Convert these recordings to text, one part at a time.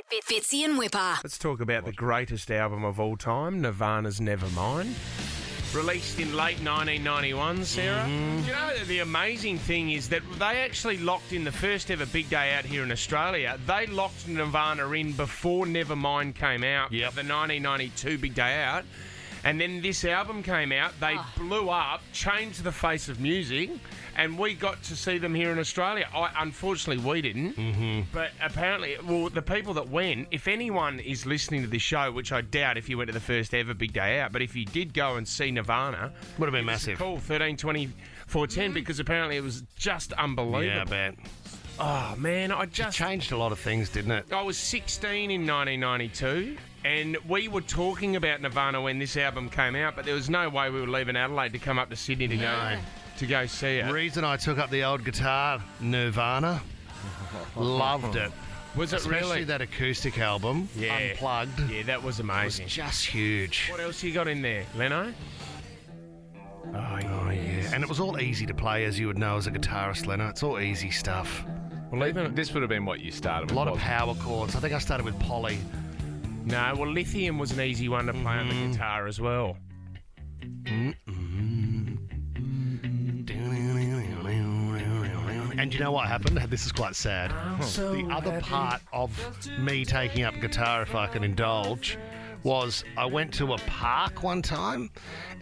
Fitzy and Whipper. Let's talk about the greatest album of all time, Nirvana's Nevermind. Released in late 1991, Sarah. Mm-hmm. You know, the amazing thing is that they actually locked in the first ever big day out here in Australia. They locked Nirvana in before Nevermind came out, the 1992 big day out. And then this album came out, they blew up, changed the face of music, and we got to see them here in Australia. Unfortunately, we didn't. But apparently, well, the people that went, if anyone is listening to this show, which I doubt if you went to the first ever big day out, but if you did go and see Nirvana... Would have been massive. Call 132410 because apparently it was just unbelievable. Yeah, I bet. Oh, man, It changed a lot of things, didn't it? I was 16 in 1992, and we were talking about Nirvana when this album came out, but there was no way we were leaving Adelaide to come up to Sydney to go see it. Reason I took up the old guitar, Nirvana. Loved it. Was it Especially really? that acoustic album, Unplugged. Yeah, that was It was amazing. just huge. What else you got in there, Leno? Oh, yeah. And it was all easy to play, as you would know as a guitarist, Leno. It's all easy stuff. Well, even this would have been what you started with. A lot of wasn't it? power chords. I think I started with Polly. No, well, Lithium was an easy one to play on the guitar as well. And you know what happened? This is quite sad. The other part of me taking up guitar, if I can indulge, was I went to a park one time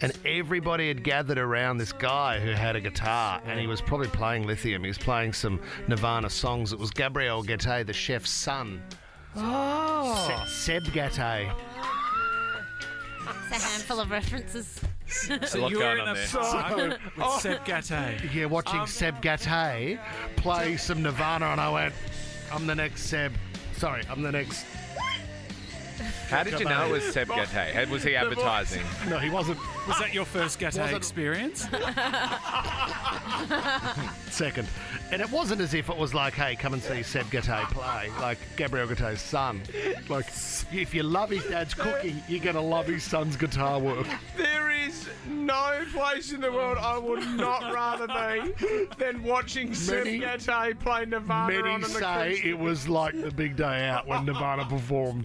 and everybody had gathered around this guy who had a guitar and he was probably playing Lithium. He was playing some Nirvana songs. It was Gabriel Gatte, the chef's son. Oh. Seb Gatte. It's a handful of references. A lot going on there. With Seb Gatte. Yeah, watching Seb Gatte play some Nirvana and I went, I'm the next Seb. Sorry, I'm the next... How did you know it was Seb Gatte? Was he advertising? No, he wasn't. Was that your first Gatte Wasn't- experience? Second. And it wasn't as if it was like, hey, come and see Seb Gatte play, like Gabriel Gatte's son. Like, if you love his dad's cooking, you're going to love his son's guitar work. There is no place in the world I would not rather be than watching Seb Many- Gatte play Nirvana on Many an say acoustic. it was like the big day out when Nirvana performed.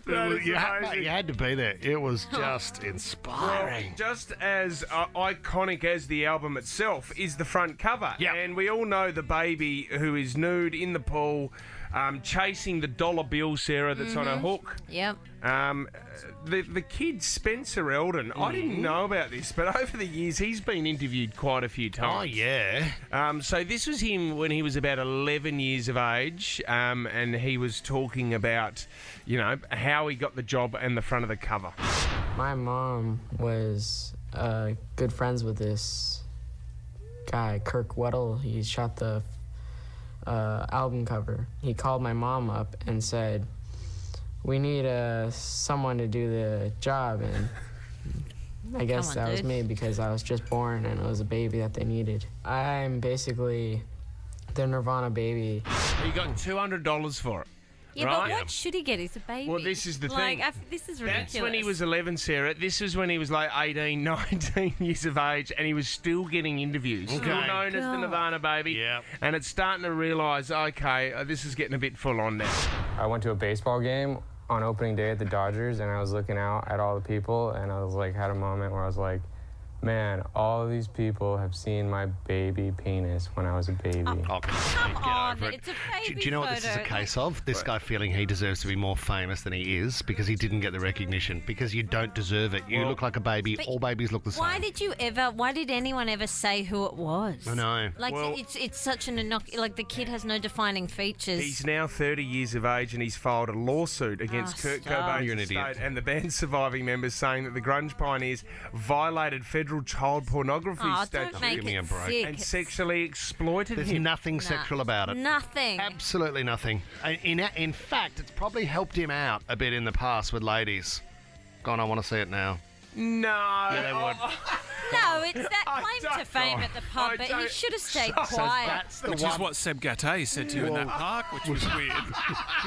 That is You amazing. had to be there. It was just Well, inspiring. just as iconic as the album itself is the front cover. Yep. And we all know the baby who is nude in the pool, chasing the dollar bill, Sarah, that's on a hook. Yep. The kid, Spencer Eldon, I didn't know about this, but over the years he's been interviewed quite a few Oh, times. yeah. So this was him when he was about 11 years of age, and he was talking about, how he got the job and the front of the cover. My mom was good friends with this guy, Kirk Weddle. He shot the album cover. He called my mom up and said, we need someone to do the job. And I guess Come on, that was dude. me because I was just born and it was a baby that they needed. I'm basically the Nirvana baby. He got $200 for it. Yeah, Right. but what should he get? He's a baby. Well, this is the like, thing. This is ridiculous. That's when he was 11, Sarah. This was when he was like 18, 19 years of age, and he was still getting interviews. Still Okay. known as the God. Nirvana baby. Yep. And it's starting to realise, okay, this is getting a bit full on now. I went to a baseball game on opening day at the Dodgers, and I was looking out at all the people, and I was like, had a moment where I was like, man, all of these people have seen my baby penis when I was a baby. Oh, Come get on, over it. it's a baby Do you know what this is a photo. case of? This guy feeling he deserves to be more famous than he is because he didn't get the recognition, because you don't deserve it. You look like a baby. But All babies look the same. Why did anyone ever say who it was? I know. Like, Well- it's such an like the kid has no defining features. He's now 30 years of age and he's filed a lawsuit against Kurt stop. Cobain's You're an estate idiot. and the band's surviving members, saying that the grunge pioneers violated federal child pornography Oh, statutes don't make Give me it a break. sick. and sexually exploited There's him. nothing sexual about it. Nothing. Absolutely nothing. In fact, it's probably helped him out a bit in the past with ladies. God, I want to see it now. No. Yeah, they would. No, it's that claim to fame at the pub, but he should have stayed quiet. That's the Which one. is what Seb Gattei said to you in that park, which was weird.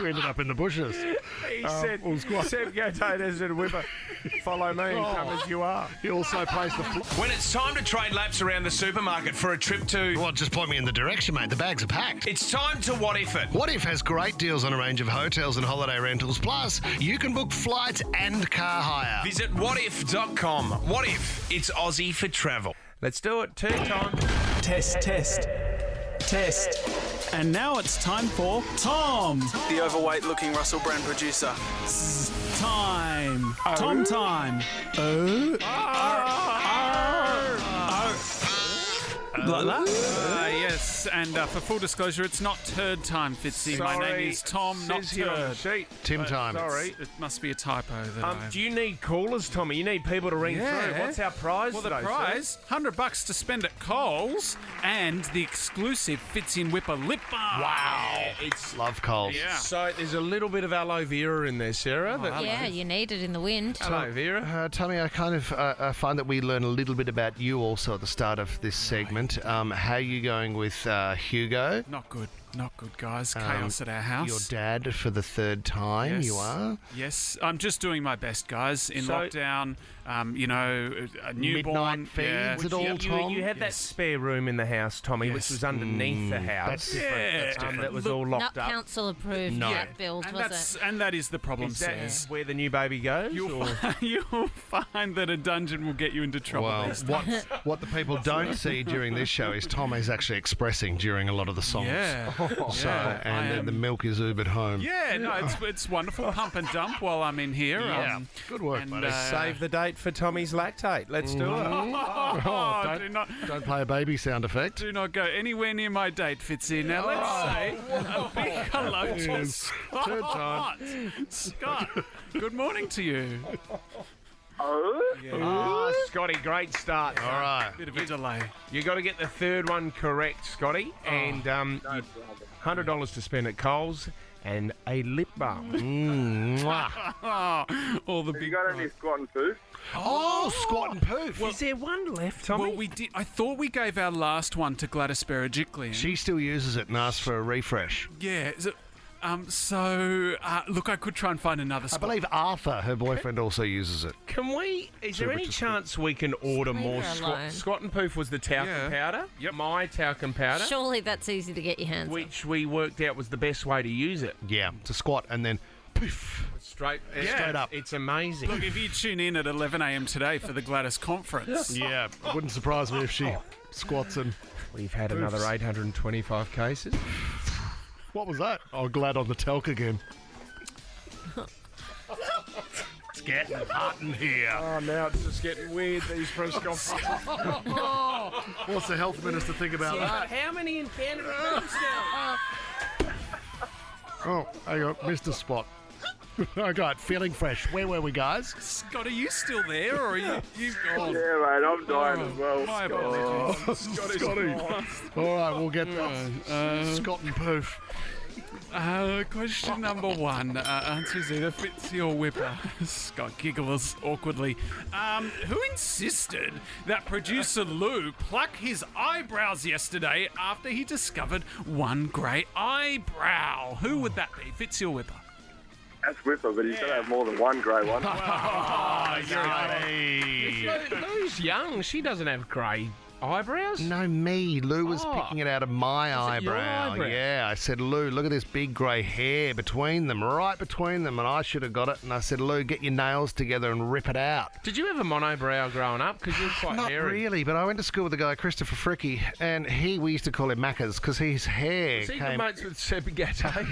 We ended up in the bushes. He said, Seb Gattei said, Whipper, follow me, come as you are. He also plays the When it's time to trade laps around the supermarket for a trip to... Well, just point me in the direction, mate. The bags are packed. It's time to What If It. What If has great deals on a range of hotels and holiday rentals. Plus, you can book flights and car hire. Visit whatif.com. What if it's Aussie for travel? Let's do it. Turn time. Test. And now it's time for Tom, the overweight-looking Russell Brand producer. Time. Tom time. Like that? Yes, and for full disclosure, it's not turd time, Fitzy. My name is Tom, not Says here on the turd. sheet. Tim time. Sorry. It must be a typo that I've... Do you need callers, Tommy? You need people to ring Yeah. through. What's our prize Well, today, the prize, $100 to spend at Coles, and the exclusive Fitzy and Whipper lip balm. Wow. It's Love Coles. Yeah. so there's a little bit of aloe vera in there, Sarah. Yeah, you need it in the wind. Aloe vera. Tommy, I kind of find that we learn a little bit about you also at the start of this segment. How are you going with Hugo? Not good, guys. Chaos at our house. Your dad for the third time, Yes. you are? Yes, I'm just doing my best, guys. In So- lockdown, a newborn. Midnight feeds it all, Tom? You had that Yes. spare room in the house, Tommy, which Yes. was underneath the house. That's different. Yeah. That's different. That was Look, all Not locked up. council approved No. that build, And was it? that is the problem, Is that says. where the new baby goes? You'll find that a dungeon will get you into trouble. Well, these what the people don't see during this show is Tom is actually expressing during a lot of the songs. Yeah. So, Yeah, I and am- the milk is ubered home. Yeah, no, it's wonderful. Pump and dump while I'm in here. Yeah. Good work, and, buddy. Save the date for Tommy's lactate. Let's do it. Oh, Don't play a baby sound effect. do not go anywhere near my date, Fitzy. Now let's say a big hello to Yes. Third Scott. Scott, good morning to you. Scotty, great start. All right. Bit of a delay. You got to get the third one correct, Scotty. And $100 to spend at Coles and a lip balm. Mwah. All the big. got any squat and poo? Oh, squat and poof. Is there one left, Tommy? Well, we did. I thought we gave our last one to Gladys Berejiklian. She still uses it and asks for a refresh. Yeah. Look, I could try and find another I spot. believe Arthur, her boyfriend, also uses it. Can we? Is there any which is chance we can order Leave more her squat? alone. Squat and poof was the talcum Yeah. powder. Yep. My talcum powder, Surely that's easy to get your hands on. which we worked out was the best way to use it. Yeah, to squat and then poof. Straight up. It's amazing. Look, if you tune in at 11 a.m. today for the Gladys conference, Yeah, it wouldn't surprise me if she squats and... We've had another 825 cases. What was that? Oh, glad on the talc again. It's getting hot in here. Oh, now it's just getting weird, these press conferences. What's the health minister think about that? How many in Canada now? Oh, hang on, Mr. Spot. I got feeling fresh. Where were we, guys? Scott, are you still there, or are you've gone? Yeah, mate, I'm dying as well. My apologies. Scotty. All right, we'll get Scott and poof. Question number one. Answers either Fitzy or Whipper. Scott giggles awkwardly. Who insisted that producer Lou pluck his eyebrows yesterday after he discovered one grey eyebrow? Who would that be, Fitzy or Whipper? That's Whipper, but he's got to have more than one grey one. Lou's young. She doesn't have grey eyebrows. No, me. Lou was picking it out of my it your eyebrow. eyebrow? Yeah, I said, Lou, look at this big grey hair between them, right between them. And I should have got it. And I said, Lou, get your nails together and rip it out. Did you have a monobrow growing up? Because you're quite Not hairy. really, but I went to school with a guy, Christopher Fricky, and we used to call him Maccas because his hair See, good came mates with Seb Gattei.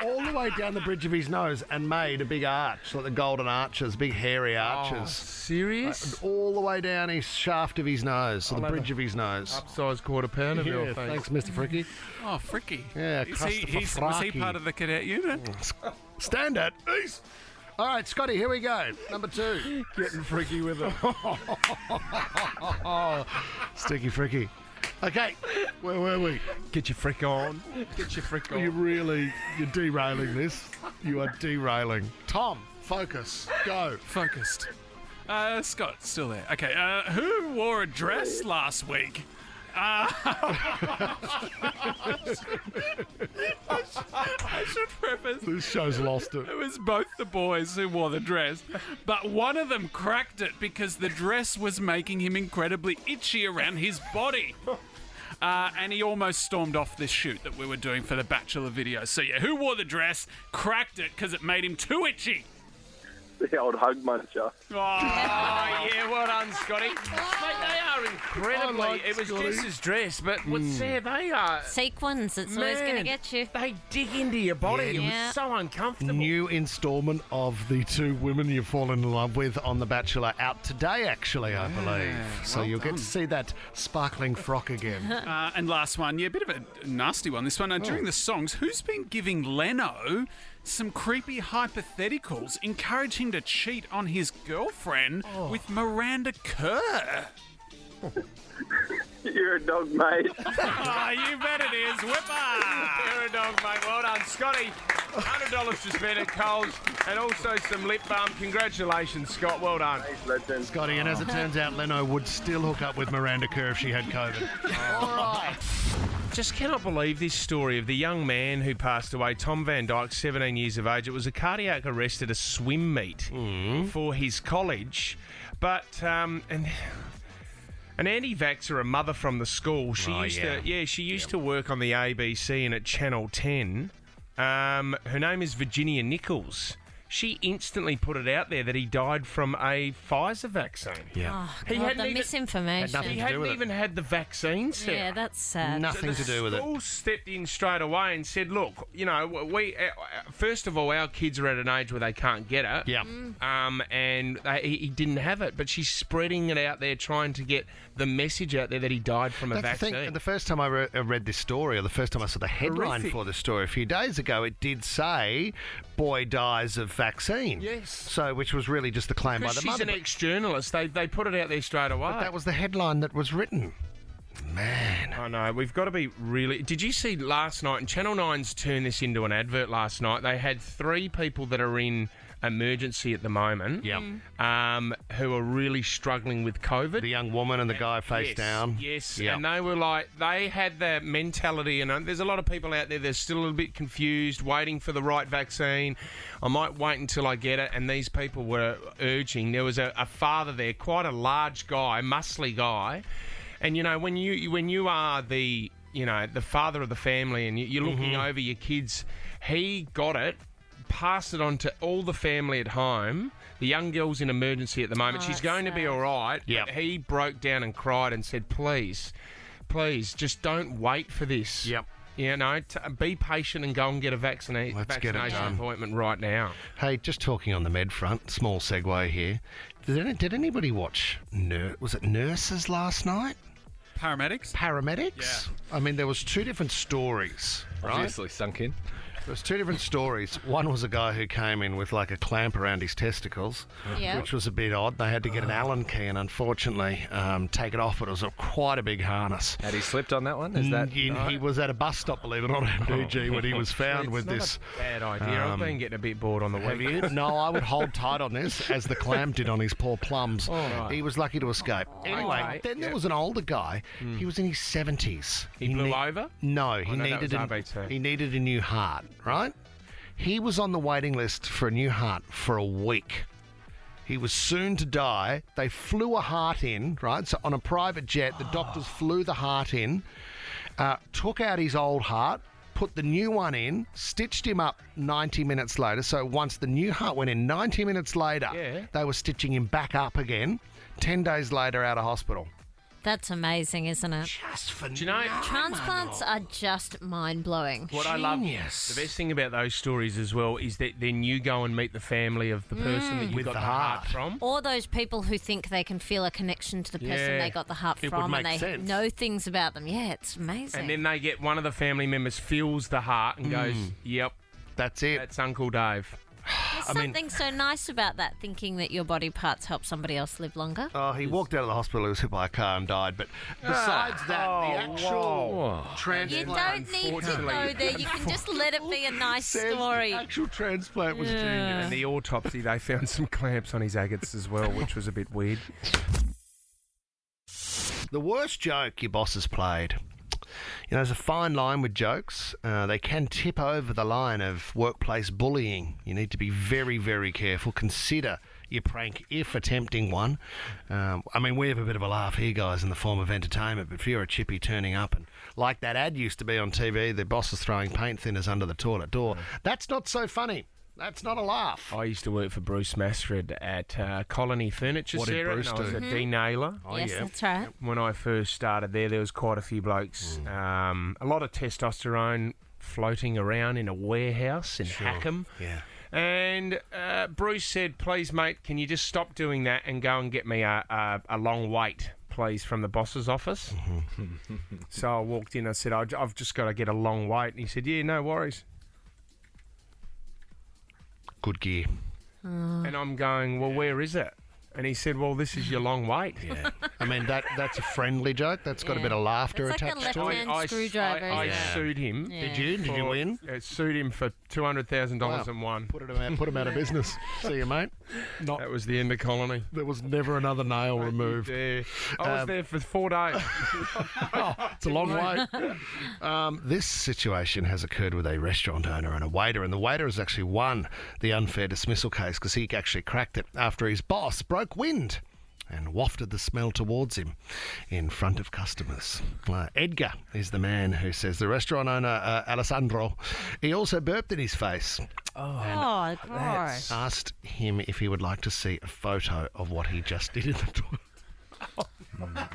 all the way down the bridge of his nose and made a big arch, like the golden arches, big hairy arches. Serious? All the way down his shaft of his nose, so the have bridge of his nose. Upsized quarter pounder, Bill. Yeah, Thanks. thanks, Mr. Fricky. Oh, Fricky. Yeah, Was Christopher he Fraki. part of the cadet unit? Standard. All right, Scotty, here we go. Number 2. Getting freaky with it. Sticky Fricky. Okay, where were we? Get your frick on. Get your frick You're on. you're derailing this. You are derailing. Tom, focus. Go. Focused. Scott, still there. Okay, who wore a dress last week? I should preface. This show's lost it. It was both the boys who wore the dress, but one of them cracked it because the dress was making him incredibly itchy around his body. And he almost stormed off this shoot that we were doing for the Bachelor video. So yeah, who wore the dress, cracked it because it made him too itchy? The old hug muncher. Oh, yeah, well done, Scotty. Mate, they are incredibly... It was Jess's dress, but what's there? They are... Sequins, it's always going to get you. They dig into your body. Yeah. It was so uncomfortable. New instalment of the two women you've fallen in love with on The Bachelor out today, actually, I believe. So you'll get to see that sparkling frock again. And last one, yeah, a bit of a nasty one. This one, during the songs, who's been giving Leno some creepy hypotheticals, encourage him to cheat on his girlfriend with Miranda Kerr? You're a dog, mate. You bet it is. Whipper! You're a dog, mate. Well done, Scotty. $100 to spend at Coles and also some lip balm. Congratulations, Scott. Well done. Thanks, legend. Scotty, and as it turns out, Leno would still hook up with Miranda Kerr if she had COVID. All right. Just cannot believe this story of the young man who passed away, Tom Van Dyke, 17 years of age. It was a cardiac arrest at a swim meet for his college. But, an anti-vaxxer, a mother from the school, she used to work on the ABC and at Channel 10. Her name is Virginia Nichols. She instantly put it out there that he died from a Pfizer vaccine. Yeah. Oh, God, the misinformation. He hadn't even had the vaccine set. Yeah, that's sad. Nothing to do with it. The school stepped in straight away and said, look, you know, we first of all, our kids are at an age where they can't get it. Yeah. And he didn't have it, but she's spreading it out there, trying to get the message out there that he died from a vaccine. The first time I read this story, or the first time I saw the headline for the story a few days ago, it did say, boy dies of vaccine. Yes. So, which was really just the claim by the mother. She's an ex-journalist. They put it out there straight away. But that was the headline that was written. Man. I know. We've got to be really... Did you see last night, and Channel 9's turned this into an advert last night, they had 3 people that are in emergency at the moment who are really struggling with COVID. The young woman and the guy face down. Yes, Yep. and they were like, they had the mentality, and there's a lot of people out there that are still a little bit confused, waiting for the right vaccine. I might wait until I get it, and these people were urging. There was a father there, quite a large guy, muscly guy, and you know, when you are the father of the family and you're looking over your kids, he got it, passed it on to all the family at home. The young girl's in emergency at the moment. She's going to be all right. Yep. But he broke down and cried and said, please, just don't wait for this. Yep. You know, be patient and go and get a vaccination appointment right now. Hey, just talking on the med front, small segue here. Did anybody watch, was it Nurses last night? Paramedics? Paramedics? Yeah. I mean, there was 2 different stories, right? Obviously sunk in. There was 2 different stories. One was a guy who came in with like a clamp around his testicles, which was a bit odd. They had to get an Allen key and unfortunately take it off, but it was quite a big harness. Had he slipped on that one? Is that He was at a bus stop, believe it or not, MDG, when he was found with this. Bad idea. I've been getting a bit bored on the Have weekend. you? No, I would hold tight on this, as the clamp did on his poor plums. right. He was lucky to escape. Anyway, Okay. then there was an older guy. He was in his 70s. He blew over? No, no, that was RBT. he needed a new heart, right? He was on the waiting list for a new heart for a week. He was soon to die. They flew a heart in, right? So on a private jet, the doctors flew the heart in, took out his old heart, put the new one in, stitched him up 90 minutes later. So once the new heart went in, 90 minutes later, they were stitching him back up again. 10 days later, out of hospital. That's amazing, isn't it? Just for Do you know, Transplants are just mind-blowing. what I love, the best thing about those stories as well is that then you go and meet the family of the person that you With got the the heart heart. from. Or those people who think they can feel a connection to the person Yeah. they got the heart It would from and make they sense. know things about them. Yeah, it's amazing. And then they get one of the family members feels the heart and goes, yep, That's it. that's Uncle Dave. There's something so nice about that, thinking that your body parts help somebody else live longer. Oh, he walked out of the hospital, he was hit by a car and died. But besides that, the actual You transplant... don't need to go there. You can just let it be a nice says story. The actual transplant was genius. And the autopsy, they found some clamps on his agates as well, which was a bit weird. The worst joke your boss has played. You know, there's a fine line with jokes. They can tip over the line of workplace bullying. You need to be very, very careful. Consider your prank if attempting one. I mean, we have a bit of a laugh here, guys, in the form of entertainment, but if you're a chippy turning up and like that ad used to be on TV, the boss is throwing paint thinners under the toilet door, that's not so funny. That's not a laugh. I used to work for Bruce Masford at Colony Furniture, What did Sarah, Bruce and I was do? a denailer. Yes, that's right. When I first started there was quite a few blokes. A lot of testosterone floating around in a warehouse in Hackham. Yeah. And Bruce said, please, mate, can you just stop doing that and go and get me a long wait, please, from the boss's office? So I walked in, I said, I've just got to get a long wait. And he said, yeah, no worries. Good gear. And I'm going, well, where is it? And he said, well, this is your long wait. Yeah. I mean, that's a friendly joke. That's got a bit of laughter It's like a attached to it. left-hand screwdriver. I isn't it? sued him. Yeah. Did you? Did you win? Sued him for $200,000 and won. Put him out of business. See you, mate. That was the end of Colony. There was never another nail removed. There. I was there for 4 days. It's a long wait. This situation has occurred with a restaurant owner and a waiter, and the waiter has actually won the unfair dismissal case because he actually cracked it after his boss broke wind and wafted the smell towards him in front of customers. Edgar is the man who says the restaurant owner, Alessandro, he also burped in his face. Oh, gross. Asked him if he would like to see a photo of what he just did in the toilet.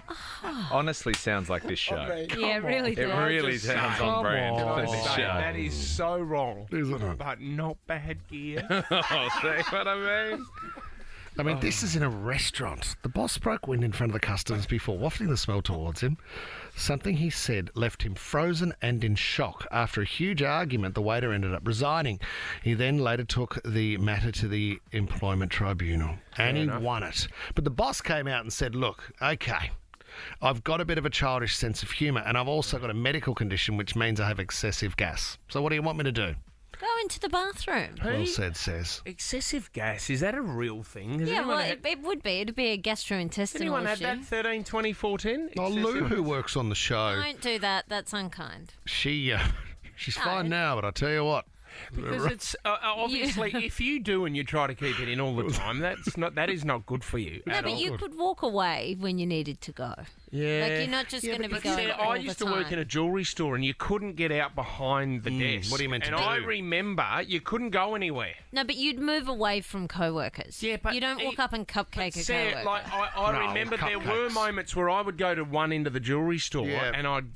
Honestly, sounds like this show. Yeah, it really It does. really sounds on brand for this show. That is so wrong. Isn't it? But not bad gear. Oh, see what I mean? I mean, this is in a restaurant. The boss broke wind in front of the customers before wafting the smell towards him. Something he said left him frozen and in shock. After a huge argument, the waiter ended up resigning. He then later took the matter to the employment tribunal, and he won it. But the boss came out and said, look, okay, I've got a bit of a childish sense of humour, and I've also got a medical condition which means I have excessive gas. So what do you want me to do? Go into the bathroom. Well said, says. Excessive gas, is that a real thing? Has Yeah, anyone well, had, it would be. It'd be a gastrointestinal anyone had issue. that 13, 20, 14? Oh, Lou, who works on the show, Don't do that. That's unkind. she's No. fine now, but I tell you what. Because it's obviously if you do and you try to keep it in all the time, that is not good for you. No, at but all. you could walk away when you needed to go. Yeah. Like, you're not just going to be But going see, all I the used to time. work in a jewellery store and you couldn't get out behind the desk. what are you meant to and do? I remember you couldn't go anywhere. No, but you'd move away from co-workers. Yeah, but you don't walk up and cupcake a Sarah, co-worker. like I No, remember there were cupcakes. moments where I would go to one end of the jewellery store Yeah. and I'd,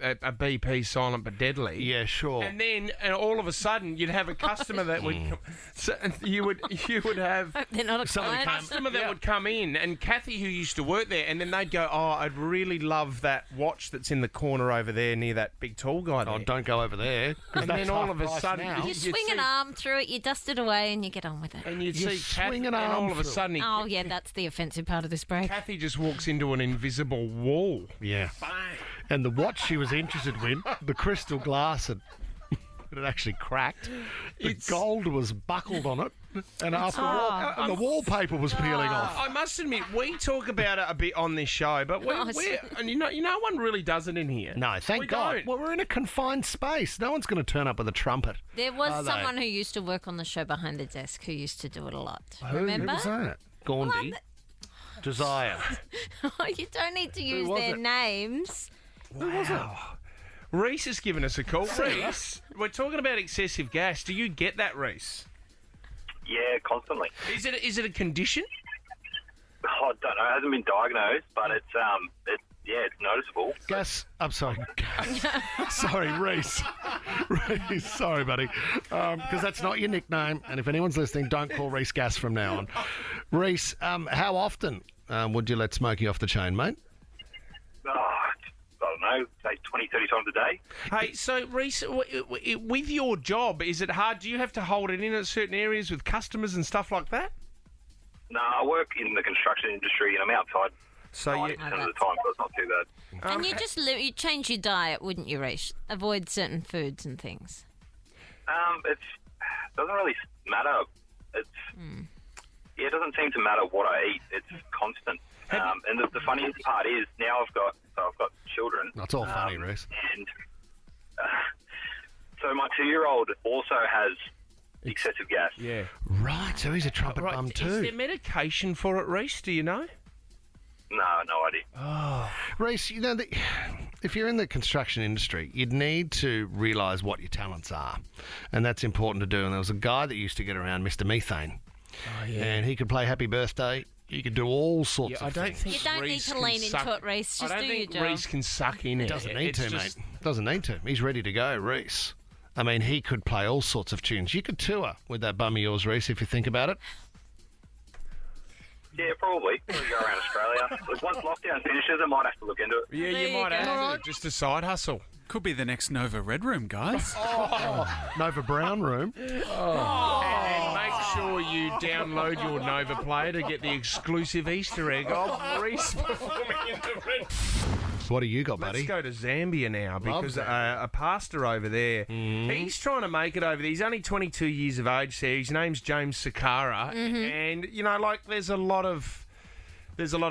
a BP silent but deadly. Yeah, sure. And then, all of a sudden, you'd have a customer that would, you would have They're not a Somebody client. came- customer that would come in, and Kathy, who used to work there, and then they'd go, "Oh, I'd really love that watch that's in the corner over there near that big tall guy there." Oh, don't go over there. 'cause And that's then all half of a price sudden, now. You you'd swing see- an arm through it, you dust it away, and you get on with it. and you'd You see Kathy, swing an and arm all of a through it. sudden, Oh, yeah, that's the offensive part of this break. Kathy just walks into an invisible wall. Yeah. And the watch she was interested in, the crystal glass had it had actually cracked. The gold was buckled on it, and the wallpaper was peeling off. I must admit, we talk about it a bit on this show, but we're and no one really does it in here. No, thank we God. Don't. Well, we're in a confined space. No one's going to turn up with a trumpet. There was Are they? someone who used to work on the show behind the desk who used to do it a lot. Who Remember? was that? Gaundy. Josiah. You don't need to use was their it? names. Who was it? Reese has given us a call. Reese, we're talking about excessive gas. Do you get that, Reese? Yeah, constantly. Is it a condition? I don't know. It hasn't been diagnosed, but it's noticeable. Gas. I'm sorry. Sorry, Reese. Reese. Sorry, buddy. Because that's not your nickname. And if anyone's listening, don't call Reese Gas from now on. Reese, how often would you let Smokey off the chain, mate? I don't know. know, say 20, 30 times a day. Hey, so Reece, with your job, is it hard? Do you have to hold it in at certain areas with customers and stuff like that? No, I work in the construction industry and I'm outside So 90% of the time, so it's not too bad. And you just you change your diet, wouldn't you, Reece? Avoid certain foods and things. It doesn't really matter. It doesn't seem to matter what I eat. It's constant. And the funniest part is now I've got children. That's all funny, Reece. And so my 2-year-old also has excessive gas. Yeah. Right, so he's a trumpet bum Is too. there medication for it, Reece? Do you know? No idea. Reece, you know, if you're in the construction industry, you'd need to realise what your talents are. And that's important to do. And there was a guy that used to get around, Mr. Methane. Oh, yeah. And he could play Happy Birthday. He could do all sorts I of don't things. think You don't need Reece to can lean suck- into it, Reece. Just I don't do your think job. Reece can suck in it. Doesn't need It's to, just- mate. Doesn't need to. He's ready to go, Reece. I mean, he could play all sorts of tunes. You could tour with that bum of yours, Reece, if you think about it. Yeah, probably. We'll go around Australia. Once lockdown finishes, I might have to look into it. Yeah, There you you might go. have Alright. to. Just a side hustle. Could be the next Nova Red Room, guys. Nova Brown Room. And make sure you download your Nova Player to get the exclusive Easter egg of Reece performing in the red. What do you got, buddy? Let's go to Zambia now because a pastor over there, he's trying to make it over there. He's only 22 years of age there. His name's James Sakara. And, you know, like there's a lot of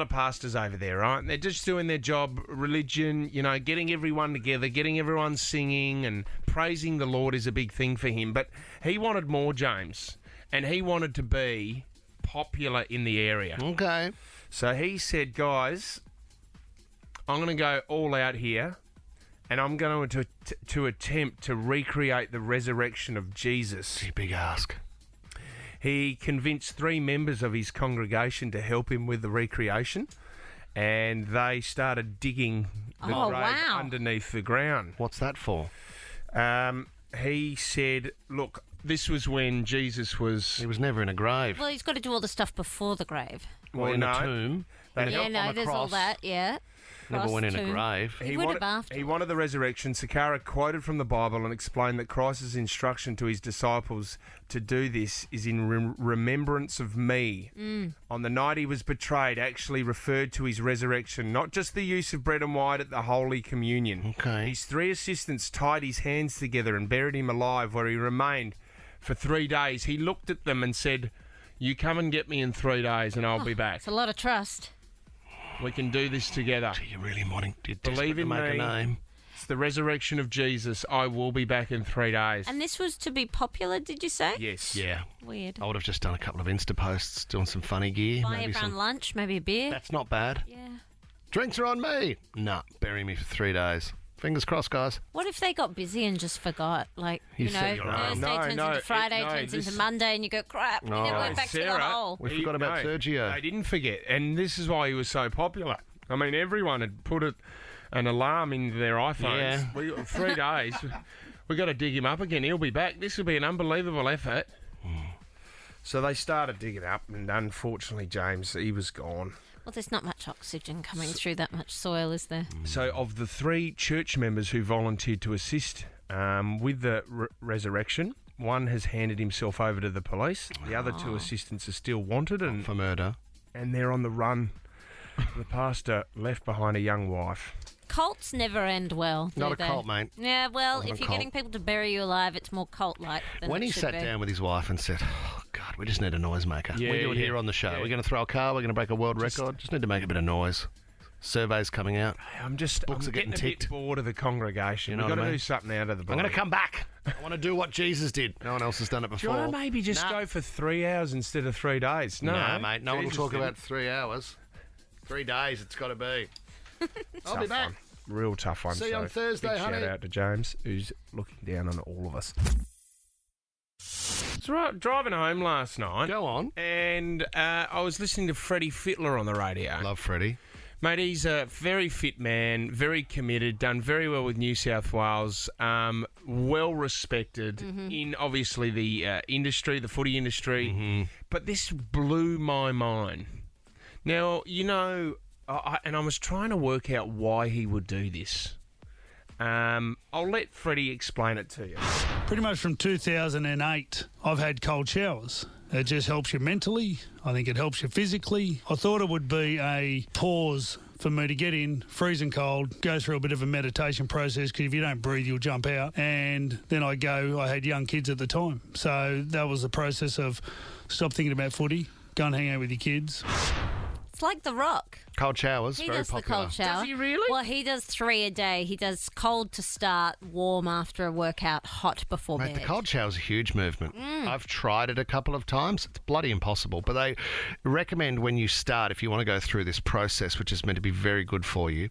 pastors over there, right? And they're just doing their job, religion, you know, getting everyone together, getting everyone singing and praising the Lord is a big thing for him. But he wanted more, James, and he wanted to be popular in the area. Okay. So he said, guys, I'm going to go all out here and I'm going to attempt to recreate the resurrection of Jesus. Big ask. He convinced 3 members of his congregation to help him with the recreation, and they started digging the grave wow. underneath the ground. What's that for? He said, look, this was when Jesus was... He was never in a grave. Well, he's got to do all the stuff before the grave. Or in a tomb. They Yeah, helped no, on a there's all cross. that, yeah. Never went in a Cross, too. grave. He would have after. He wanted the resurrection. Sakara quoted from the Bible and explained that Christ's instruction to his disciples to do this is in remembrance of me. On the night he was betrayed, actually referred to his resurrection, not just the use of bread and wine at the Holy Communion. Okay. His 3 assistants tied his hands together and buried him alive, where he remained for 3 days. He looked at them and said, "You come and get me in 3 days and I'll be back. It's a lot of trust. We can do this together. Are you really wanting to Believe in make me. a name? It's the resurrection of Jesus. I will be back in 3 days." And this was to be popular, did you say? Yes. Yeah. Weird. I would have just done a couple of Insta posts, doing some funny gear. Buy maybe everyone lunch, maybe a beer. That's not bad. Yeah. Drinks are on me. Nah, bury me for 3 days. Fingers crossed, guys. What if they got busy and just forgot? Like, You you know, set your alarm. Thursday turns into Friday, no, turns into this- Monday, and you go, crap, we never went back to the Sarah, hole. We forgot about Sergio. They didn't forget, and this is why he was so popular. I mean, everyone had put an alarm in their iPhones. Yeah. 3 days. We got to dig him up again. He'll be back. This will be an unbelievable effort. So they started digging up, and unfortunately, James, he was gone. Well, there's not much oxygen coming through that much soil, is there? So of the 3 church members who volunteered to assist with the resurrection, one has handed himself over to the police. The other 2 assistants are still wanted and For murder. they're on the run. The pastor left behind a young wife. Cults never end well, do Not a they? cult, mate. Yeah, well, Not a if you're cult. getting people to bury you alive, it's more cult-like than When it he should sat be. down with his wife and said, "Oh God, we just need a noisemaker. Yeah, we do it yeah, here on the show. yeah. We're going to throw a car. We're going to break a world record. Just need to make a bit of noise. Surveys coming out. I'm Books are getting a ticked. bit bored of the congregation. You know We've got what I to mean? do something out of the I'm body. going to come back. I want to do what Jesus did. No one else has done it Do you before. want to maybe just go for 3 hours instead of 3 days? No, No, mate. No one will Jesus talk didn't. about 3 hours. 3 days. It's got to be. I'll be Tough back. one. Real tough one. See you on Thursday, big honey. Shout out to James, who's looking down on all of us. So, driving home last night. Go on. And I was listening to Freddie Fittler on the radio. Love Freddie. Mate, he's a very fit man, very committed, done very well with New South Wales, well respected in obviously the industry, the footy industry. But this blew my mind. Now, you know, and I was trying to work out why he would do this. I'll let Freddie explain it to you. Pretty much from 2008, I've had cold showers. It just helps you mentally. I think it helps you physically. I thought it would be a pause for me to get in, freezing cold, go through a bit of a meditation process, because if you don't breathe, you'll jump out. And then I had young kids at the time. So that was the process of stop thinking about footy, go and hang out with your kids. It's like The Rock. Cold showers, He very does popular. the cold shower. Does he really? Well, he does 3 a day. He does cold to start, warm after a workout, hot before Mate, bed. the cold shower's a huge movement. I've tried it a couple of times. It's bloody impossible. But they recommend when you start, if you want to go through this process, which is meant to be very good for you,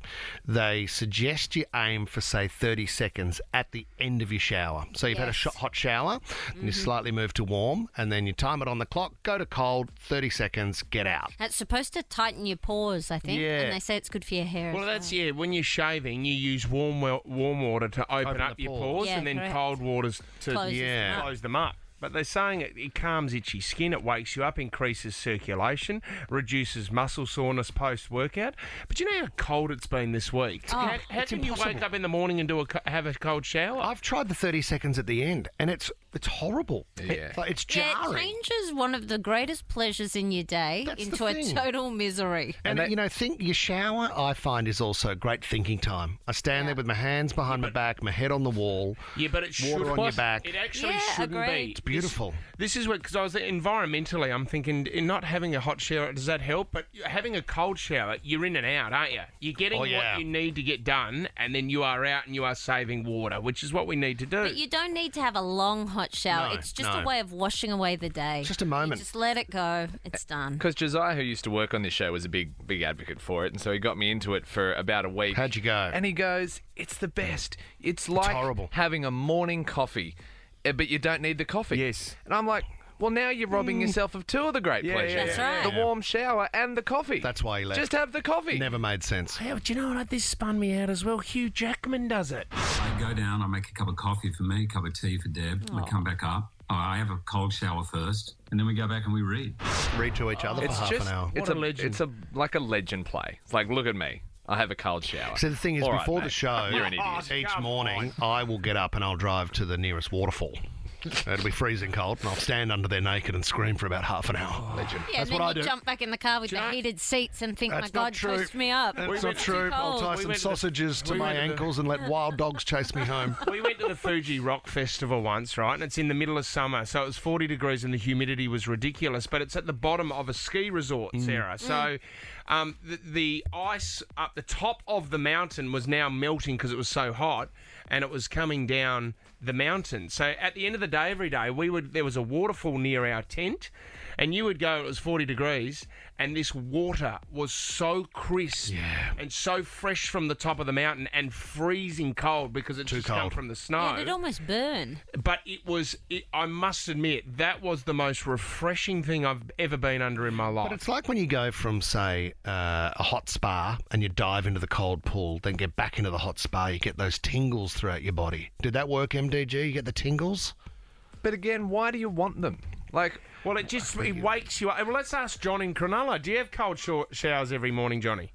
they suggest you aim for, say, 30 seconds at the end of your shower. So you've had a hot shower, and you slightly move to warm, and then you time it on the clock, go to cold, 30 seconds, get out. It's supposed to tighten your pores, I think. Yeah. And they say it's good for your hair. Well, as that's, when you're shaving, you use warm water to open up the your pores. pores, Yeah, and then correct. cold water to Closes them up. close them up. But they're saying it calms itchy skin, it wakes you up, increases circulation, reduces muscle soreness post-workout. But you know how cold it's been this week? How can you wake up in the morning and have a cold shower? I've tried the 30 seconds at the end, and it's horrible. Yeah. It's Yeah, jarring. it changes one of the greatest pleasures in your day That's into the a thing. total misery. And, think your shower, I find, is also great thinking time. I stand there with my hands behind my back, my head on the wall, Yeah, but it water should on your back. It actually Yeah, shouldn't agreed. be. It's beautiful. This is what, because I was environmentally, I'm thinking, in not having a hot shower, does that help? But having a cold shower, you're in and out, aren't you? You're getting what you need to get done, and then you are out and you are saving water, which is what we need to do. But you don't need to have a long hot shower. No, it's just no. a way of washing away the day. Just a moment. You just let it go. It's done. Because Josiah, who used to work on this show, was a big advocate for it, and so he got me into it for about a week. How'd you go? And he goes, it's the best. It's like horrible. having a morning coffee, but you don't need the coffee. Yes. And I'm like, well, now you're robbing yourself of two of the great pleasures. That's right. The warm shower and the coffee. That's why he left. Just have the coffee. Never made sense. Hey, do you know what? This spun me out as well. Hugh Jackman does it. I go down, I make a cup of coffee for me, a cup of tea for Deb. I come back up. I have a cold shower first, and then we go back and we read. Read to each other for half an hour. It's What a legend. It's like a legend play. It's like, look at me. I have a cold shower. So the thing is, All right, before the mate. show, You're an idiot. each Come morning, I will get up and I'll drive to the nearest waterfall. It'll be freezing cold, and I'll stand under there naked and scream for about half an hour. Legend. Yeah, That's and what I then you do. jump back in the car with the heated seats and think, That's my not God, true. toast me up. That's It's not too true. I'll cold. tie We some went to the- sausages to we my went to the- ankles and let wild dogs chase me home. We went to the Fuji Rock Festival once, right? And it's in the middle of summer, so it was 40 degrees and the humidity was ridiculous. But it's at the bottom of a ski resort, Sarah. So the ice up the top of the mountain was now melting because it was so hot, and it was coming down the mountain. So at the end of the day, every day, there was a waterfall near our tent, and you would go, it was 40 degrees, and this water was so crisp and so fresh from the top of the mountain and freezing cold because it just come cold. from the snow. Yeah, it'd almost burn. But I must admit, that was the most refreshing thing I've ever been under in my life. But it's like when you go from, say, a hot spa and you dive into the cold pool, then get back into the hot spa, you get those tingles throughout your body. Did that work, MDG? You get the tingles? But again, why do you want them? Like, well, it wakes you up. Well, let's ask John in Cronulla. Do you have cold showers every morning, Johnny?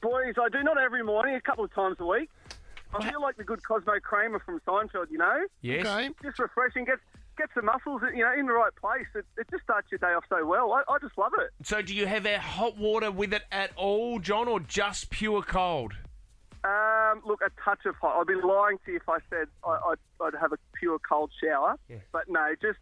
Boys, I do not every morning, a couple of times a week. I feel like the good Cosmo Kramer from Seinfeld, you know? Yes. Okay. Just refreshing, gets the muscles, in the right place. It just starts your day off so well. I just love it. So do you have hot water with it at all, John, or just pure cold? Look, a touch of hot. I'd be lying to you if I said I'd have a pure cold shower. Yeah. But no, just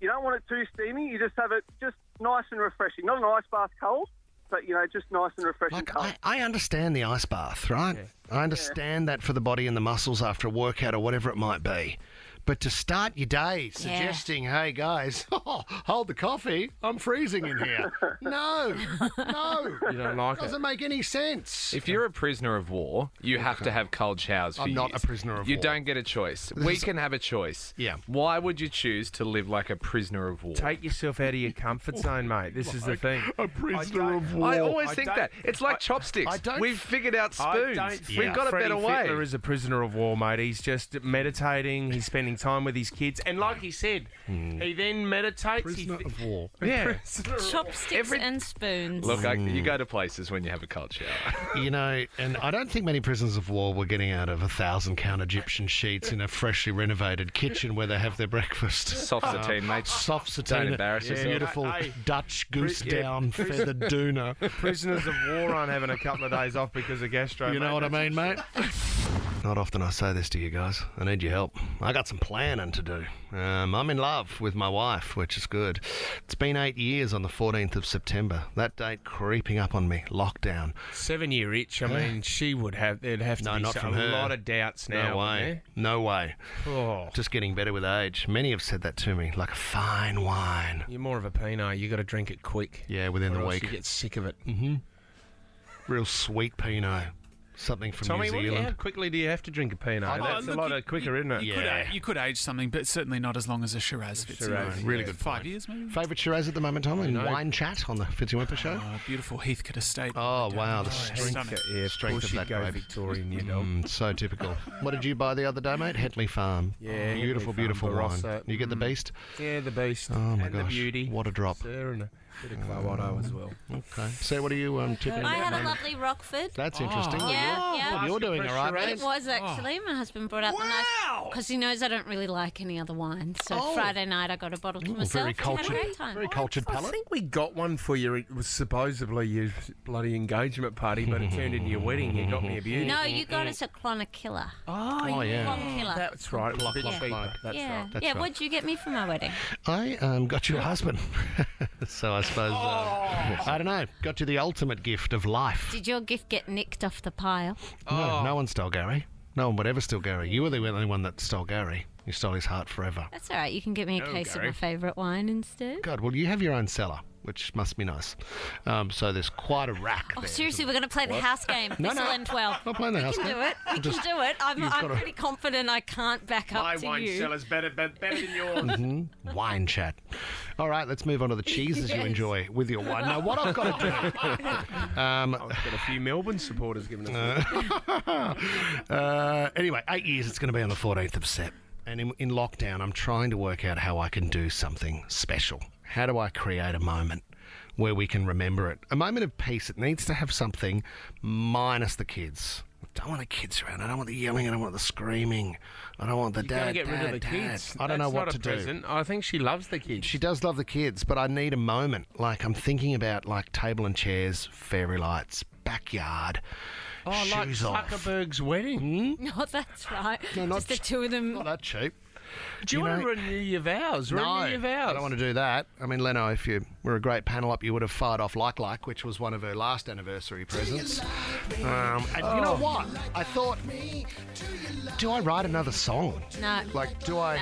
you don't want it too steamy. You just have it just nice and refreshing. Not an ice bath cold, but, just nice and refreshing cold. I understand the ice bath, right? Yeah. I understand that for the body and the muscles after a workout or whatever it might be. But to start your day suggesting, hey, guys, hold the coffee, I'm freezing in here. No. You don't like it? Doesn't make any sense. if you're a prisoner of war, you have to have cold showers for I'm not years. a prisoner of You war. don't get a choice. We can have a choice. Yeah. Why would you choose to live like a prisoner of war? Take yourself out of your comfort zone, mate. This is the thing. A prisoner of war. I always I think don't- that. It's like chopsticks. We've figured out spoons. We've got a Freddie better way. Fittler is a prisoner of war, mate. He's just meditating. He's spending time with his kids. And like he said, he then meditates. Prisoner of war. Yeah. Chopsticks and spoons. Look, you go to places when you have a cold shower. You know, and I don't think many prisoners of war were getting out of 1,000-count Egyptian sheets in a freshly renovated kitchen where they have their breakfast. Soft sateen, mate. Soft sateen. Don't embarrass yourself. Beautiful Dutch goose down feathered doona. Prisoners of war aren't having a couple of days off because of gastro. You know what I mean, mate? Not often I say this to you guys. I need your help. I got some planning to do. I'm in love with my wife, which is good. It's been 8 years on the 14th of September. That date creeping up on me. Lockdown. 7-year itch. I mean, she would have. There'd have to be not from a her. lot of doubts now. No way. No way. Oh. Just getting better with age. Many have said that to me, like a fine wine. You're more of a Pinot. You got to drink it quick. Yeah, within the or else week. You get sick of it. Mm-hmm. Real sweet Pinot. Something from Tommy, New Zealand. How quickly do you have to drink a Pinot? That's a lot quicker, isn't it? You could age something, but certainly not as long as a Shiraz. Shiraz, really good. 5 years, maybe. Favourite Shiraz at the moment, Tom? In Wine Chat on the Fitzy Whipper show? Beautiful Heathcote Estate. Oh, wow. The strength of that grape. Victorian, you know. So typical. What did you buy the other day, mate? Hetley Farm. Yeah. Beautiful, beautiful wine. You get the beast? Yeah, the beast. Oh, my and gosh. The beauty. What a drop. Sir, and a bit of Clawotto as well. Okay. So what are you tipping? I had a lovely Rockford. That's interesting. Yeah. You're doing all right, mate. It was actually. My husband brought out the nice... Because he knows I don't really like any other wine. So Friday night I got a bottle to myself. Very cultured. Had a great time. Very cultured I palate. think we got one for you. It was supposedly your bloody engagement party, but it turned into your wedding. You got me a beauty. No, you got us a Clonakilla. Oh, yeah. Clonakilla. That's right. It was a bit Yeah. cheaper. That's yeah. right. That's yeah, right. what'd you get me for my wedding? I got you a husband. So I suppose, I don't know, got you the ultimate gift of life. Did your gift get nicked off the pile? No one stole Gary. No one would ever steal Gary. You were the only one that stole Gary. You stole his heart forever. That's all right. You can get me a case of my favourite wine instead. God, well, you have your own cellar, which must be nice. So there's quite a rack Oh, there. seriously, we're going to play the house game. No, Thistle and 12. Not playing the house We game. can do it. We can do it. I'm pretty confident I can't back up My to wine you. cellar's better than yours. Wine chat. All right, let's move on to the cheeses you Yes. enjoy with your wine. Now, what I've got to do... I've got a few Melbourne supporters giving us Anyway, 8 years, it's going to be on the 14th of Sep. And in lockdown, I'm trying to work out how I can do something special. How do I create a moment where we can remember it? A moment of peace. It needs to have something minus the kids. I don't want the kids around. I don't want the yelling. I don't want the screaming. I don't want the You dad, gotta get rid of the dad. kids. I don't know That's what not to a do. present. I think she loves the kids. She does love the kids, but I need a moment. Like, I'm thinking about, like, table and chairs, fairy lights, backyard, shoes like off. Zuckerberg's wedding. No, that's right. No, not Just the two of them. Not that cheap. Do you want to renew your vows? No, Renew your vows. I don't want to do that. I mean, Leno, if you were a great panel up, you would have fired off Like, which was one of her last anniversary presents. And you know what? I thought, do I write another song? No. Like, do I?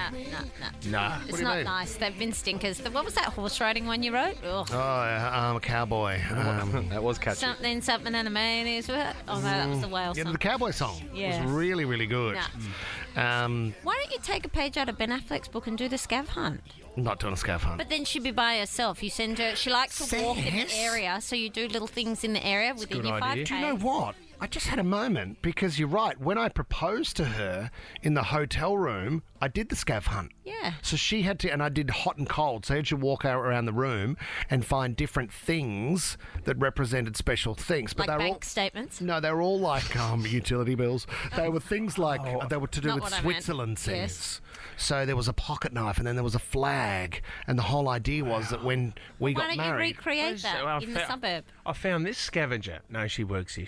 No. Nah. It's do you not mean? nice. They've been stinkers. What was that horse riding one you wrote? Ugh. Oh, I'm a cowboy. That was catchy. Something and a mayonnaise with it. Oh no, that was the whale Yeah, song. the cowboy song Yeah. was really, really good. Nah. Why Why don't you take a page out of Ben Affleck's book and do the scav hunt? I'm not doing a scav hunt. But then she'd be by herself. You send her. She likes to walk in the area, so you do little things in the area within your 5K. Do you know what? I just had a moment because you're right. When I proposed to her in the hotel room, I did the scav hunt. Yeah. So she had to, and I did hot and cold. So I had to walk out around the room and find different things that represented special things. But Like they were bank statements? No, they were all like utility bills. They were things like they were to do Not with what I meant. Switzerland things. Yes. So there was a pocket knife, and then there was a flag, and the whole idea was that when we Why got don't married, you recreate that in the suburb? I found this scavenger. No, she works here.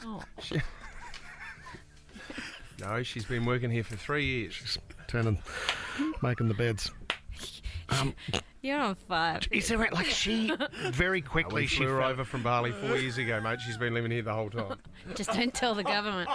Oh. No, she's been working here for 3 years. making the beds. You're on fire. Is there like she very quickly We she flew her felt- over from Bali 4 years ago, mate. She's been living here the whole time. Just don't tell the government.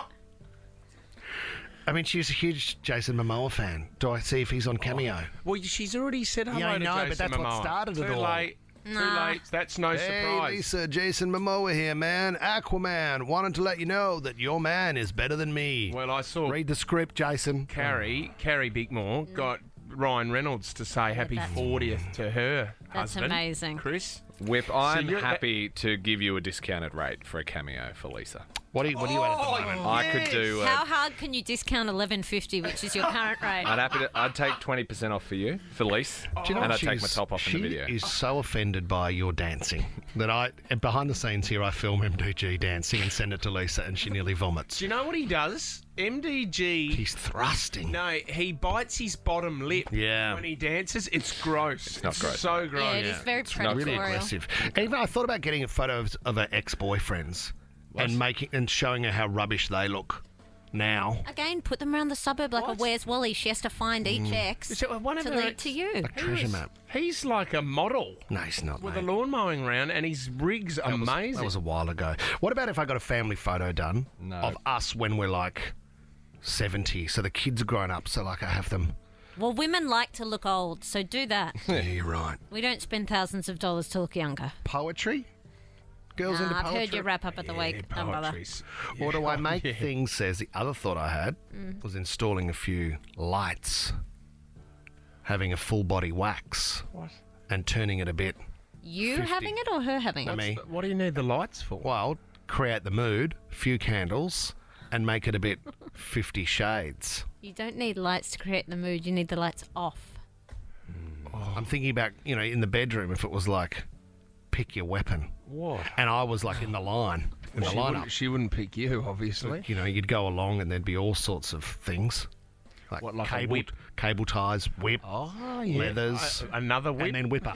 I mean, she's a huge Jason Momoa fan. Do I see if he's on Cameo? Well, she's already said hello Yeah, I to know, Jason but that's what Momoa. started it Too all. late. Too late. That's no Hey, surprise. Lisa, Jason Momoa here, man. Aquaman. Wanted to let you know that your man is better than me. Well, I saw Read the script, Jason. Carrie Bickmore got Ryan Reynolds to say happy 40th to her That's husband, amazing. Chris. Whip, I'm you're- happy to give you a discounted rate for a cameo for Lisa. What are you at at the moment? I could do. How hard can you discount $11.50, which is your current rate? I'd take 20% off for you, Felice. Do you know and what I'd take my top off in the video. She is so offended by your dancing that behind the scenes here, I film MDG dancing and send it to Lisa, and she nearly vomits. Do you know what he does? MDG. He's thrusting. No, he bites his bottom lip. Yeah. When he dances, it's gross. It's not gross. So gross. Yeah, it is very predatorial. Really aggressive. And even I thought about getting a photo of her ex-boyfriends and showing her how rubbish they look now. Again, put them around the suburb like a Where's Wally. She has to find each ex So one of to her lead to you. A treasure map. He's like a model. No, he's not, With mate. a lawn mowing round, and his rig's amazing. That was a while ago. What about if I got a family photo done of us when we're like 70, so the kids are grown up, so like I have them. Well, women like to look old, so do that. Yeah, you're right. We don't spend thousands of dollars to look younger. Poetry? Girls into I've poetry? heard you wrap up at the week. Don't bother. Or do I make things, says the other thought I had, was installing a few lights, having a full body wax, and turning it a bit. You 50. having it or her having it? Me. What do you need the lights for? Well, create the mood, few candles, and make it a bit 50 Shades. You don't need lights to create the mood. You need the lights off. I'm thinking about, in the bedroom, if it was like, pick your weapon. What? And I was like in the line, lineup. She wouldn't pick you, obviously. You'd go along and there'd be all sorts of things. Like, What, like a cable, whip? cable ties, whip, leathers, Another whip? and then whipper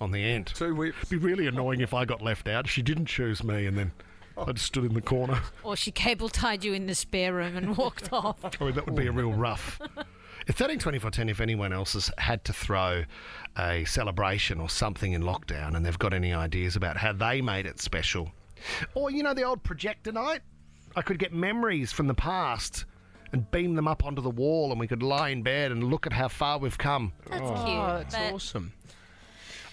on the end. 2 whips. It'd be really annoying if I got left out. She didn't choose me, and then I just stood in the corner. Or she cable tied you in the spare room and walked off. I mean, that would be a real rough. It's 13/24/10 if anyone else has had to throw a celebration or something in lockdown and they've got any ideas about how they made it special. Or, the old projector night? I could get memories from the past and beam them up onto the wall and we could lie in bed and look at how far we've come. That's cute. That's but awesome.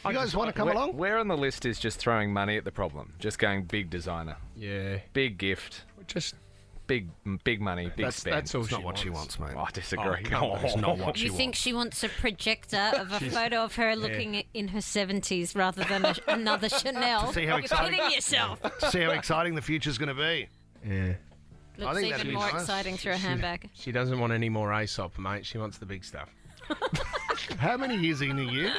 You guys want to come along? Where on the list is just throwing money at the problem? Just going big designer. Yeah. Big gift. Just big money, big spend. That's all It's not what she wants, mate. Oh, I disagree. It's not what she You wants. think she wants a projector of a photo of her looking in her 70s rather than another Chanel? To see how You're exciting- kidding yourself. To see how exciting the future's going to be. Yeah. Looks think that'd even be more nice. exciting through a handbag. She doesn't want any more Aesop, mate. She wants the big stuff. How many years in a year?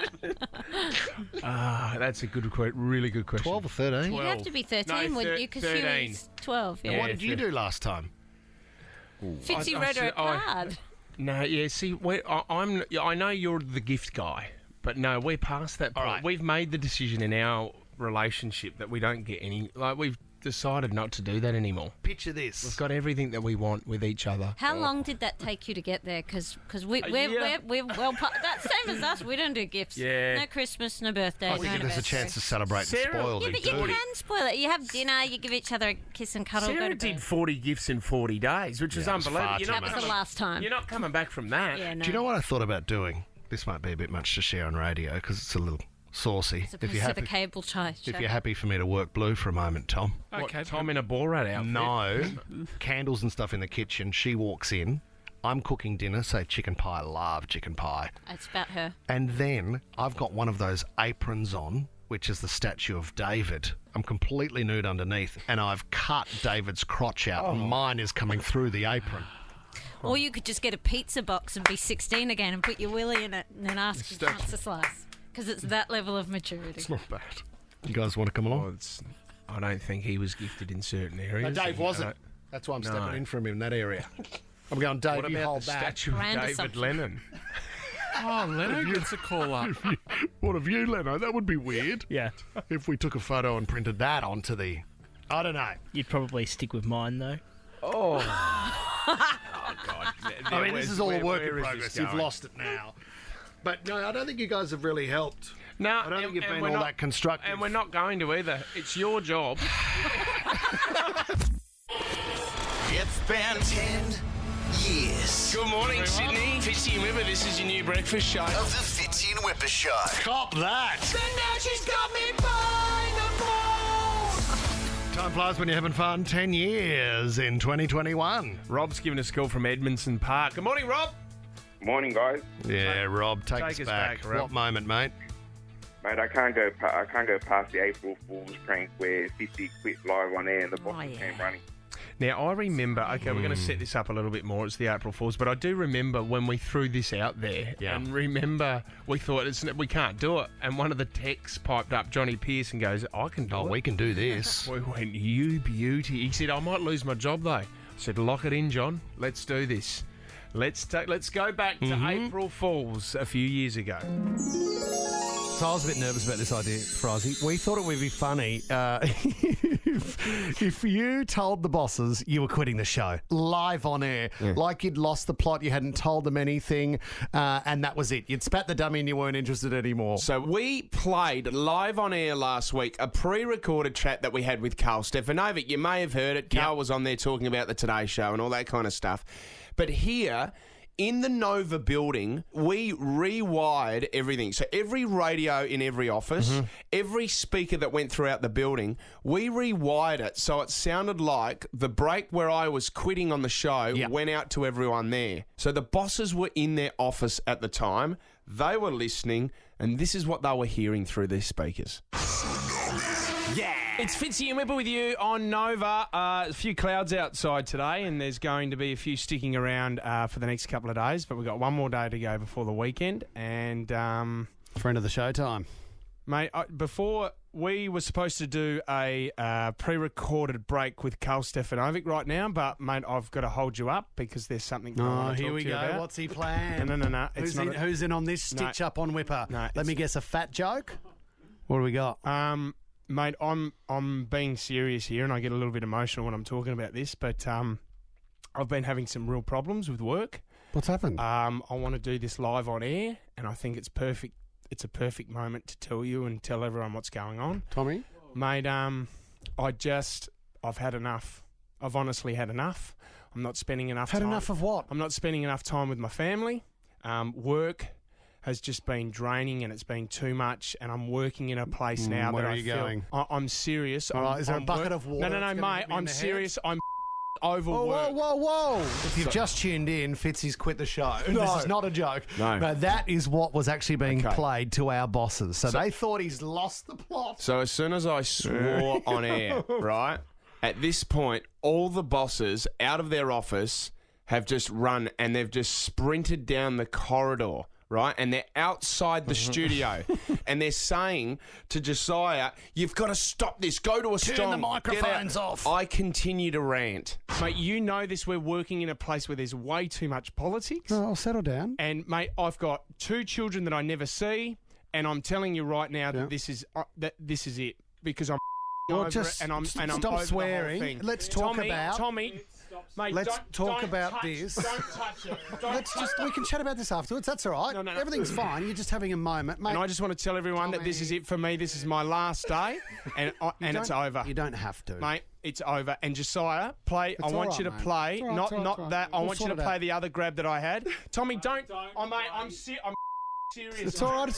That's a really good question. 12 or 13? You'd have to be 13, wouldn't you? Because she 13. was 12. And Yeah. what did you do last time? Fitzy wrote her a card. No, yeah. See, I know you're the gift guy, but no, we're past that point. right. We've made the decision in our relationship that we don't get any. Like we've decided not to do that anymore. Picture this. We've got everything that we want with each other. How long did that take you to get there? Because we're well that's same as us. We don't do gifts. Yeah. No Christmas, no birthday, I no think if there's a anniversary. chance to celebrate and Sarah- spoil, Yeah, they but you do. can spoil it. You have dinner, you give each other a kiss and cuddle. go Sarah to did bed. 40 gifts in 40 days, which is Yeah, it's unbelievable. far You're too not much. That was the last time. You're not coming back from that. Yeah, no. Do you know what I thought about doing? This might be a bit much to share on radio because it's a little saucy. As opposed to the cable tie. If you're happy for me to work blue for a moment, Tom. Okay, Tom in a Borat outfit. No. Candles and stuff in the kitchen. She walks in. I'm cooking dinner, say chicken pie. I love chicken pie. It's about her. And then I've got one of those aprons on, which is the statue of David. I'm completely nude underneath, and I've cut David's crotch out, and mine is coming through the apron. Or you could just get a pizza box and be 16 again and put your willy in it and then ask if he wants a slice. Because it's that level of maturity. It's not bad. You guys want to come along? Well, I don't think he was gifted in certain areas. No, Dave wasn't. That's why I'm stepping in from him in that area. I'm going, Dave, What you about hold the back. statue of Brand David assumption. Lennon? Oh, Leno gets a call up. What of you, Leno? That would be weird. Yeah. If we took a photo and printed that onto the... I don't know. You'd probably stick with mine, though. God. I mean, this is all a work in progress. You've lost it now. But no, I don't think you guys have really helped. No, I don't think you've been we're all not- that constructive. And we're not going to either. It's your job. It's been 10 years. Good morning, Sydney. Fitzy and Whipper, this is your new breakfast show. Of the Fitzy and Whipper Show. Cop that. But now she's got me by the balls. Time flies when you're having fun. 10 years in 2021. Rob's giving us a call from Edmondson Park. Good morning, Rob. Morning, guys. Yeah, Rob, take us us back. back, Rob. What moment, mate? Mate, I can't go past the April Fool's prank where 50 quit live on air and the boss came running. Now, I remember, okay, we're going to set this up a little bit more. It's the April Fools, but I do remember when we threw this out there, and remember we thought, we can't do it. And one of the techs piped up, Johnny Pearce, and goes, I can do it. We can do this. We went, you beauty. He said, I might lose my job, though. I said, lock it in, John. Let's do this. Let's go back to April Fools a few years ago. So I was a bit nervous about this idea, Frizzy. We thought it would be funny if you told the bosses you were quitting the show live on air, like you'd lost the plot, you hadn't told them anything, and that was it. You'd spat the dummy and you weren't interested anymore. So we played live on air last week a pre-recorded chat that we had with Carl Stefanovic. You may have heard it. Carl was on there talking about the Today Show and all that kind of stuff. But here, in the Nova building, we rewired everything. So every radio in every office, every speaker that went throughout the building, we rewired it so it sounded like the break where I was quitting on the show went out to everyone there. So the bosses were in their office at the time. They were listening, and this is what they were hearing through their speakers. Yeah! It's Fitzy and Whipper with you on Nova. A few clouds outside today, and there's going to be a few sticking around for the next couple of days, but we've got one more day to go before the weekend. And friend of the show time. Mate, before we were supposed to do a pre-recorded break with Carl Stefanovic right now, but, mate, I've got to hold you up because there's something I want to here talk we to you go. about. What's he planned? No. Who's in on this stitch up on Whipper? No, Let me guess, a fat joke? What do we got? Mate, I'm being serious here, and I get a little bit emotional when I'm talking about this, but I've been having some real problems with work. What's happened? I want to do this live on air, and I think it's perfect. It's a perfect moment to tell you and tell everyone what's going on. Tommy? Mate, I've had enough. I've honestly had enough. I'm not spending enough time. Had enough of what? I'm not spending enough time with my family. Work has just been draining and it's been too much, and I'm working in a place now where that are I you feel... going? I'm serious. All right, is there a bucket of water? No, mate, I'm serious. I'm overworked. Whoa. If you've just tuned in, Fitzy's quit the show. No. This is not a joke. No. That is what was actually being played to our bosses. So they thought he's lost the plot. So as soon as I swore on air, right, at this point, all the bosses out of their office have just run and they've just sprinted down the corridor, right? And they're outside the studio and they're saying to Josiah, you've got to stop this. Go to a Turn strong. the microphones off. I continue to rant. Mate, you know this. We're working in a place where there's way too much politics. No, I'll settle down. And, mate, I've got 2 children that I never see, and I'm telling you right now that this is it because I'm over just it and I'm stop over the whole swearing. thing. Let's talk about Tommy. Mate, let's talk about touch, this. Don't touch it. We can chat about this afterwards. That's all right. No. Everything's fine. You're just having a moment, mate. And I just want to tell everyone that this is it for me. This is my last day, and it's over. You don't have to, mate. It's over. And Josiah, play. I want you to play. Not that. I want you to play the other grab that I had. Tommy, don't. I'm serious. It's all right.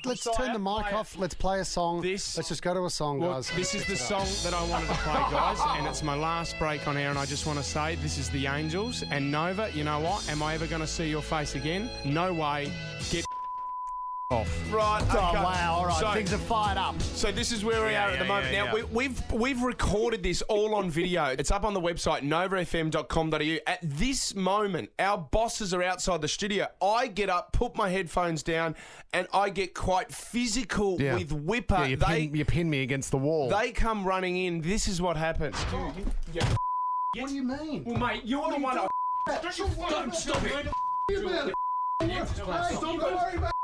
Let's turn the mic off. Let's play a song. Let's just go to a song, guys. This is the song that I wanted to play, guys, and it's my last break on air, and I just want to say this is the Angels. And Nova, you know what? Am I ever going to see your face again? No way. Get off. Right. Okay. Oh, wow. All right. So, things are fired up. So this is where we are at the moment. Now, we've recorded this all on video. It's up on the website, novafm.com.au. At this moment, our bosses are outside the studio. I get up, put my headphones down, and I get quite physical with Whipper. You pin me against the wall. They come running in. This is what happens. What do you mean? Well, mate, you're the one. Don't stop it. Don't worry about it.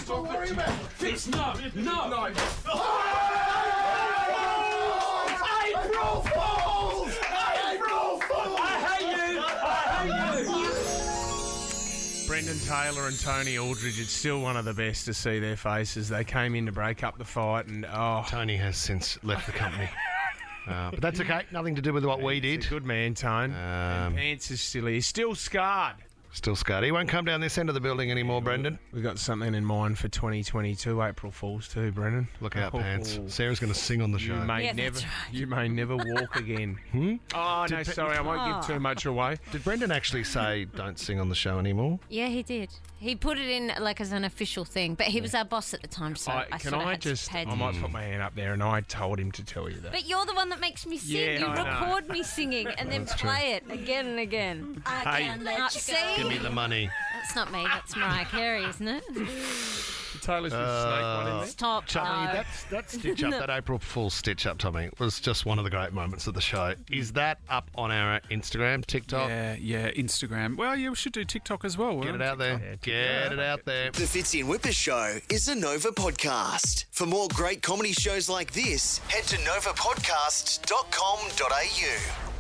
Don't worry about it. Fitz, no. April Fools! I hate you. Brendan Taylor and Tony Aldridge, it's still one of the best to see their faces. They came in to break up the fight, and Tony has since left the company. But that's okay. Nothing to do with what we did. He's a good man, Tone. And Pants is still here. Still scarred. Still scarred. He won't come down this end of the building anymore, Brendan. We've got something in mind for 2022 April Fools too, Brendan. Look out, pants. Sarah's going to sing on the show. You may never walk again. Oh, no, sorry, I won't give too much away. Did Brendan actually say don't sing on the show anymore? Yeah, he did. He put it in like as an official thing, but he was our boss at the time, so I might put my hand up there, and I told him to tell you that. But you're the one that makes me sing. Yeah, you I know. record me singing and then play it again and again. See? Give me the money. That's not me. That's Mariah Carey, isn't it? Taylor's Snake one in there. Stop. Tommy, that stitch up, that April Fool's stitch up, Tommy, was just one of the great moments of the show. Is that up on our Instagram, TikTok? Yeah, Instagram. Well, yeah, we should do TikTok as well. Get it out there. Get it out there. The Fitzy and Whipper Show is a Nova podcast. For more great comedy shows like this, head to novapodcast.com.au.